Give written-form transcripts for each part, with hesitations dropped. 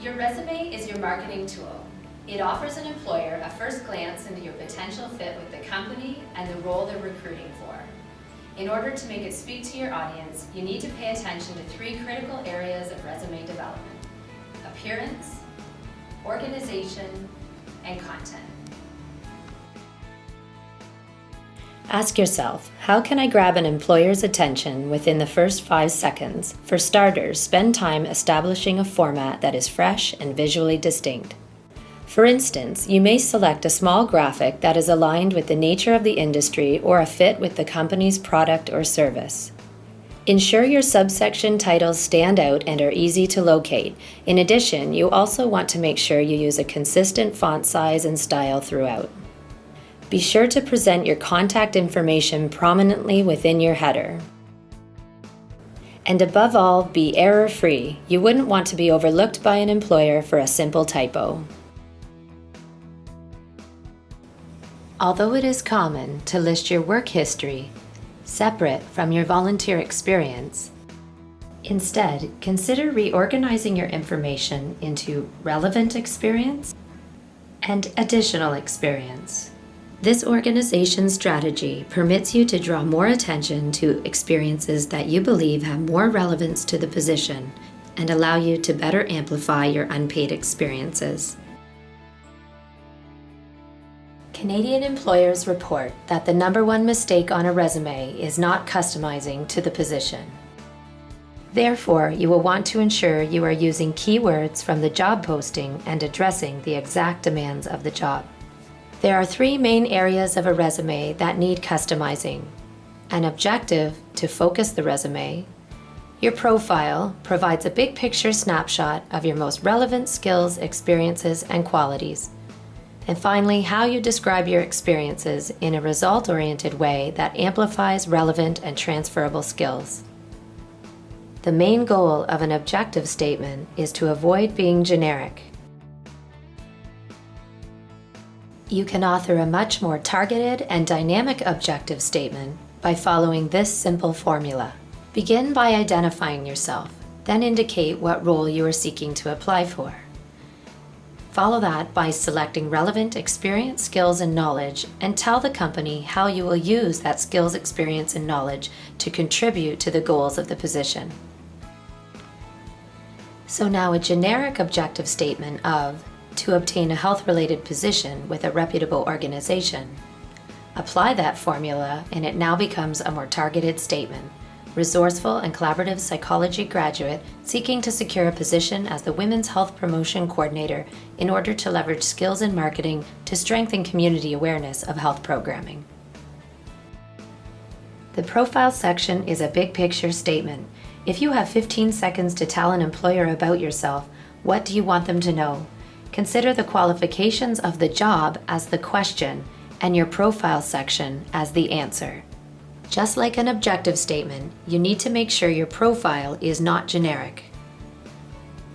Your resume is your marketing tool. It offers an employer a first glance into your potential fit with the company and the role they're recruiting for. In order to make it speak to your audience, you need to pay attention to three critical areas of resume development: appearance, organization, and content. Ask yourself, how can I grab an employer's attention within the first 5 seconds? For starters, spend time establishing a format that is fresh and visually distinct. For instance, you may select a small graphic that is aligned with the nature of the industry or a fit with the company's product or service. Ensure your subsection titles stand out and are easy to locate. In addition, you also want to make sure you use a consistent font size and style throughout. Be sure to present your contact information prominently within your header. And above all, be error-free. You wouldn't want to be overlooked by an employer for a simple typo. Although it is common to list your work history separate from your volunteer experience, instead, consider reorganizing your information into relevant experience and additional experience. This organization strategy permits you to draw more attention to experiences that you believe have more relevance to the position and allow you to better amplify your unpaid experiences. Canadian employers report that the #1 mistake on a resume is not customizing to the position. Therefore, you will want to ensure you are using keywords from the job posting and addressing the exact demands of the job. There are 3 main areas of a resume that need customizing: an objective to focus the resume, your profile provides a big picture snapshot of your most relevant skills, experiences, and qualities, and finally, how you describe your experiences in a result-oriented way that amplifies relevant and transferable skills. The main goal of an objective statement is to avoid being generic. You can author a much more targeted and dynamic objective statement by following this simple formula. Begin by identifying yourself, then indicate what role you are seeking to apply for. Follow that by selecting relevant experience, skills, and knowledge, and tell the company how you will use that skills, experience, and knowledge to contribute to the goals of the position. So now a generic objective statement of to obtain a health-related position with a reputable organization. Apply that formula and it now becomes a more targeted statement. Resourceful and collaborative psychology graduate seeking to secure a position as the Women's Health Promotion Coordinator in order to leverage skills in marketing to strengthen community awareness of health programming. The profile section is a big picture statement. If you have 15 seconds to tell an employer about yourself, what do you want them to know? Consider the qualifications of the job as the question and your profile section as the answer. Just like an objective statement, you need to make sure your profile is not generic.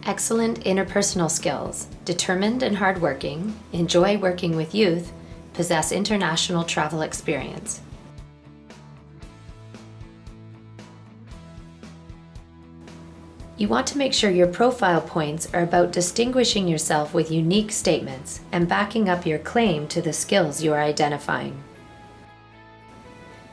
Excellent interpersonal skills, determined and hardworking, enjoy working with youth, possess international travel experience. You want to make sure your profile points are about distinguishing yourself with unique statements and backing up your claim to the skills you are identifying.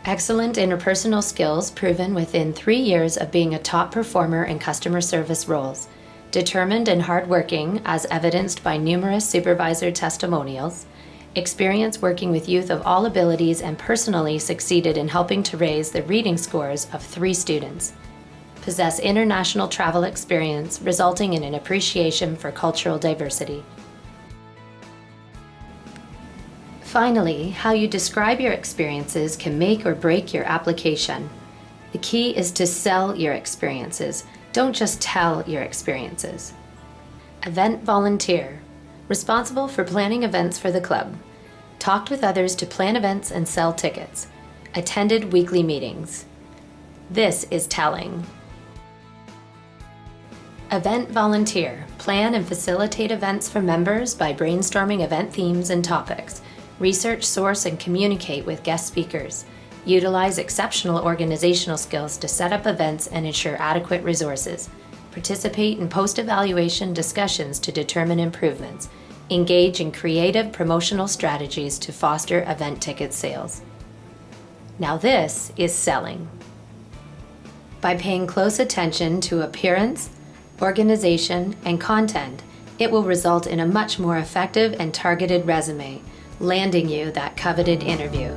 Excellent interpersonal skills proven within 3 years of being a top performer in customer service roles. Determined and hardworking as evidenced by numerous supervisor testimonials. Experience working with youth of all abilities and personally succeeded in helping to raise the reading scores of 3 students. Possess international travel experience resulting in an appreciation for cultural diversity. Finally, how you describe your experiences can make or break your application. The key is to sell your experiences. Don't just tell your experiences. Event volunteer. Responsible for planning events for the club. Talked with others to plan events and sell tickets. Attended weekly meetings. This is telling. Event volunteer. Plan and facilitate events for members by brainstorming event themes and topics. Research, source, and communicate with guest speakers. Utilize exceptional organizational skills to set up events and ensure adequate resources. participate in post-evaluation discussions to determine improvements, engage in creative promotional strategies to foster event ticket sales. Now this is selling. By paying close attention to appearance, organization, and content, it will result in a much more effective and targeted resume, landing you that coveted interview.